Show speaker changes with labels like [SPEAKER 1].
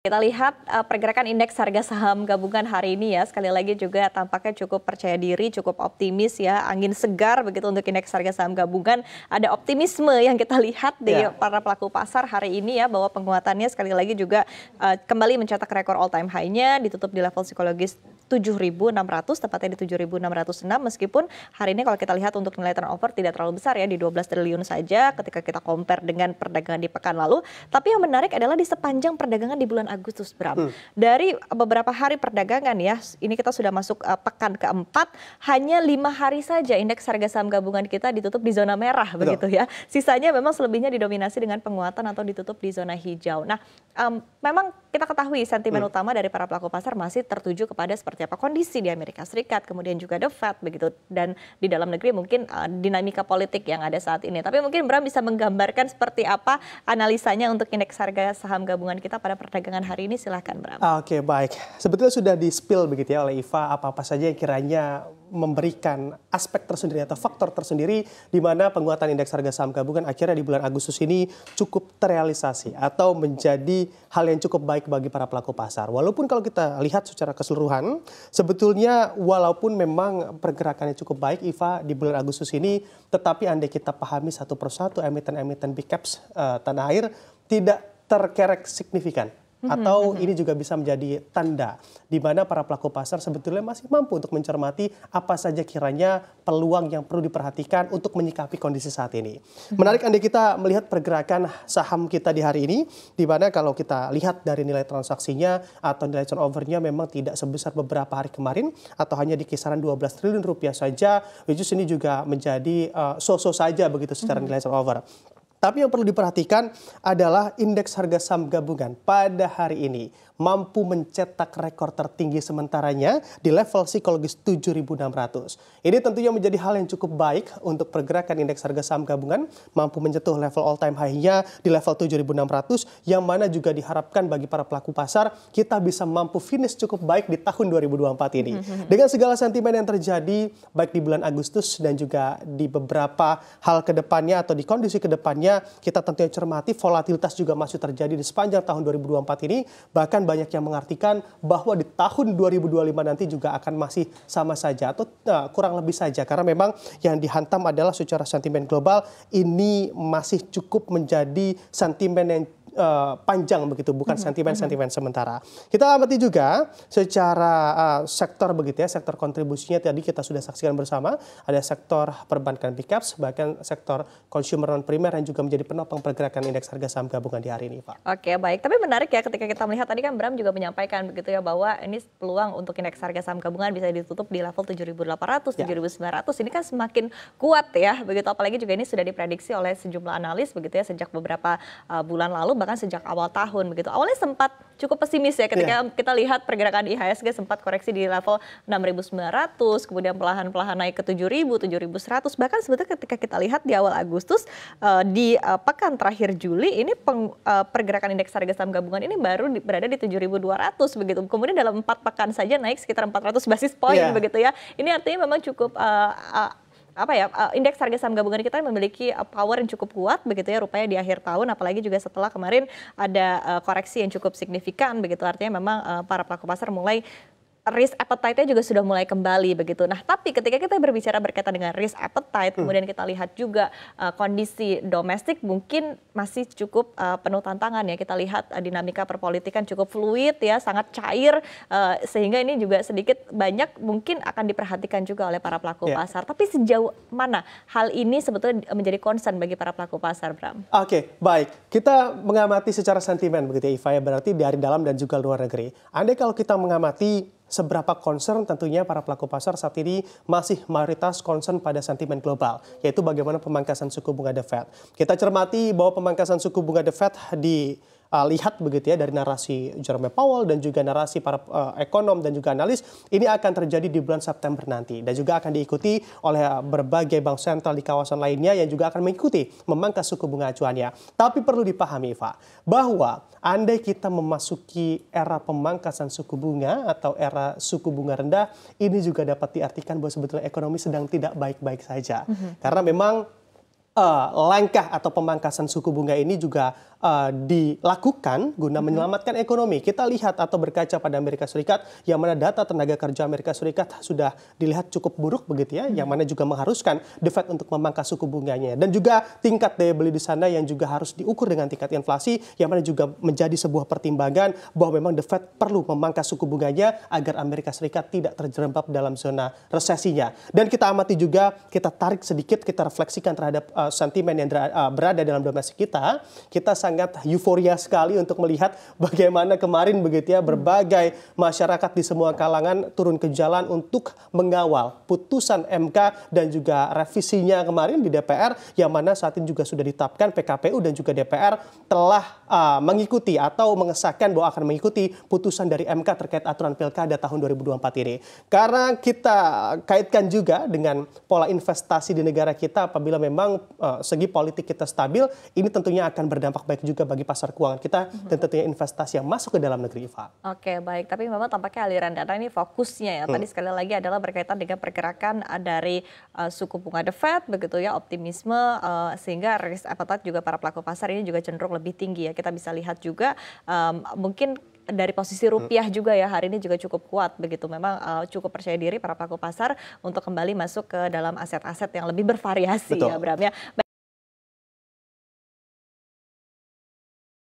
[SPEAKER 1] Kita lihat pergerakan indeks harga saham gabungan hari ini ya, sekali lagi juga tampaknya cukup percaya diri, cukup optimis ya, angin segar begitu untuk indeks harga saham gabungan. Ada optimisme yang kita lihat di para pelaku pasar hari ini ya, bahwa penguatannya sekali lagi juga kembali mencetak rekor all time high-nya, ditutup di level psikologis 7.600, tepatnya di 7.606, meskipun hari ini kalau kita lihat untuk nilai turnover tidak terlalu besar ya, di 12 triliun saja ketika kita compare dengan perdagangan di pekan lalu. Tapi yang menarik adalah di sepanjang perdagangan di bulan Agustus, Bram. Dari beberapa hari perdagangan ya, ini kita sudah masuk pekan keempat, hanya 5 hari saja indeks harga saham gabungan kita ditutup di zona merah begitu ya. Sisanya memang selebihnya didominasi dengan penguatan atau ditutup di zona hijau. Nah, memang kita ketahui sentimen utama dari para pelaku pasar masih tertuju kepada seperti apa kondisi di Amerika Serikat, kemudian juga The Fed begitu, dan di dalam negeri mungkin dinamika politik yang ada saat ini. Tapi mungkin Bram bisa menggambarkan seperti apa analisanya untuk indeks harga saham gabungan kita pada perdagangan hari ini, silahkan Bram.
[SPEAKER 2] Oke, baik. Sebetulnya sudah di-spill begitu ya oleh Iva apa-apa saja yang kiranya memberikan aspek tersendiri atau faktor tersendiri di mana penguatan indeks harga saham gabungan akhirnya di bulan Agustus ini cukup terrealisasi atau menjadi hal yang cukup baik bagi para pelaku pasar. Walaupun kalau kita lihat secara keseluruhan, sebetulnya walaupun memang pergerakannya cukup baik Iva di bulan Agustus ini, tetapi andai kita pahami satu persatu emiten-emiten big caps tanah air tidak terkerek signifikan. Atau ini juga bisa menjadi tanda di mana para pelaku pasar sebetulnya masih mampu untuk mencermati apa saja kiranya peluang yang perlu diperhatikan untuk menyikapi kondisi saat ini. Menarik andai kita melihat pergerakan saham kita di hari ini, di mana kalau kita lihat dari nilai transaksinya atau nilai turnovernya memang tidak sebesar beberapa hari kemarin atau hanya di kisaran 12 triliun rupiah saja, which is ini juga menjadi so-so saja begitu secara nilai turnover. Tapi yang perlu diperhatikan adalah indeks harga saham gabungan pada hari ini mampu mencetak rekor tertinggi sementaranya di level psikologis 7.600. Ini tentunya menjadi hal yang cukup baik untuk pergerakan indeks harga saham gabungan, mampu menyentuh level all time high-nya di level 7.600, yang mana juga diharapkan bagi para pelaku pasar kita bisa mampu finish cukup baik di tahun 2024 ini. Dengan segala sentimen yang terjadi baik di bulan Agustus dan juga di beberapa hal ke depannya atau di kondisi ke depannya, kita tentunya cermati volatilitas juga masih terjadi di sepanjang tahun 2024 ini. Bahkan banyak yang mengartikan bahwa di tahun 2025 nanti juga akan masih sama saja atau kurang lebih saja. Karena memang yang dihantam adalah secara sentimen global ini masih cukup menjadi sentimen yang panjang begitu, bukan sentimen-sentimen sementara. Kita amati juga secara sektor begitu ya, sektor kontribusinya tadi kita sudah saksikan bersama, ada sektor perbankan big caps, bahkan sektor consumer non primer yang juga menjadi penopang pergerakan indeks harga saham gabungan di hari ini, Pak. Oke,
[SPEAKER 1] baik. Tapi menarik ya ketika kita melihat tadi kan Bram juga menyampaikan begitu ya, bahwa ini peluang untuk indeks harga saham gabungan bisa ditutup di level 7.800, 7.900. Ini kan semakin kuat ya, begitu, apalagi juga ini sudah diprediksi oleh sejumlah analis begitu ya sejak beberapa bulan lalu, bahkan sejak awal tahun begitu. Awalnya sempat cukup pesimis ya ketika kita lihat pergerakan IHSG sempat koreksi di level 6.900, kemudian perlahan-perlahan naik ke 7.000, 7.100. Bahkan sebetulnya ketika kita lihat di awal Agustus, di pekan terakhir Juli ini pergerakan indeks harga saham gabungan ini baru berada di 7.200 begitu. Kemudian dalam 4 pekan saja naik sekitar 400 basis poin begitu ya. Ini artinya memang cukup indeks harga saham gabungan kita memiliki power yang cukup kuat begitu ya rupanya di akhir tahun, apalagi juga setelah kemarin ada koreksi yang cukup signifikan begitu, artinya memang para pelaku pasar mulai risk appetite-nya juga sudah mulai kembali begitu. Nah, tapi ketika kita berbicara berkaitan dengan risk appetite, kemudian kita lihat juga kondisi domestik mungkin masih cukup penuh tantangan ya. Kita lihat dinamika perpolitikan cukup fluid ya, sangat cair, sehingga ini juga sedikit banyak mungkin akan diperhatikan juga oleh para pelaku pasar. Tapi sejauh mana hal ini sebetulnya menjadi concern bagi para pelaku pasar, Bram?
[SPEAKER 2] Oke, baik. Kita mengamati secara sentimen begitu ya, Iva, ya, berarti dari dalam dan juga luar negeri. Andai kalau kita mengamati seberapa concern, tentunya para pelaku pasar saat ini masih mayoritas concern pada sentimen global, yaitu bagaimana pemangkasan suku bunga The Fed. Kita cermati bahwa pemangkasan suku bunga The Fed lihat begitu ya dari narasi Jerome Powell dan juga narasi para ekonom dan juga analis, ini akan terjadi di bulan September nanti dan juga akan diikuti oleh berbagai bank sentral di kawasan lainnya yang juga akan mengikuti memangkas suku bunga acuannya. Tapi perlu dipahami, Eva, bahwa andai kita memasuki era pemangkasan suku bunga atau era suku bunga rendah, ini juga dapat diartikan bahwa sebetulnya ekonomi sedang tidak baik-baik saja. Karena memang langkah atau pemangkasan suku bunga ini juga dilakukan guna menyelamatkan ekonomi. Kita lihat atau berkaca pada Amerika Serikat, yang mana data tenaga kerja Amerika Serikat sudah dilihat cukup buruk begitu ya, yang mana juga mengharuskan The Fed untuk memangkas suku bunganya. Dan juga tingkat daya beli di sana yang juga harus diukur dengan tingkat inflasi, yang mana juga menjadi sebuah pertimbangan bahwa memang The Fed perlu memangkas suku bunganya agar Amerika Serikat tidak terjerembab dalam zona resesinya. Dan kita amati juga, kita tarik sedikit, kita refleksikan terhadap sentimen yang berada dalam domestik kita. Kita sangat euforia sekali untuk melihat bagaimana kemarin begitu ya, berbagai masyarakat di semua kalangan turun ke jalan untuk mengawal putusan MK dan juga revisinya kemarin di DPR, yang mana saat ini juga sudah ditetapkan PKPU dan juga DPR telah mengikuti atau mengesahkan bahwa akan mengikuti putusan dari MK terkait aturan pilkada tahun 2024 ini. Karena kita kaitkan juga dengan pola investasi di negara kita, apabila memang segi politik kita stabil, ini tentunya akan berdampak baik juga bagi pasar keuangan kita dan tentunya investasi yang masuk ke dalam negeri, Iva.
[SPEAKER 1] Oke, baik. Tapi memang tampaknya aliran dana ini fokusnya ya. Tadi sekali lagi adalah berkaitan dengan pergerakan dari suku bunga The Fed, begitu ya, optimisme sehingga risk appetite juga para pelaku pasar ini juga cenderung lebih tinggi ya. Kita bisa lihat juga mungkin dari posisi rupiah juga ya hari ini juga cukup kuat begitu. Memang cukup percaya diri para pelaku pasar untuk kembali masuk ke dalam aset-aset yang lebih bervariasi. Betul. Ya Bram ya.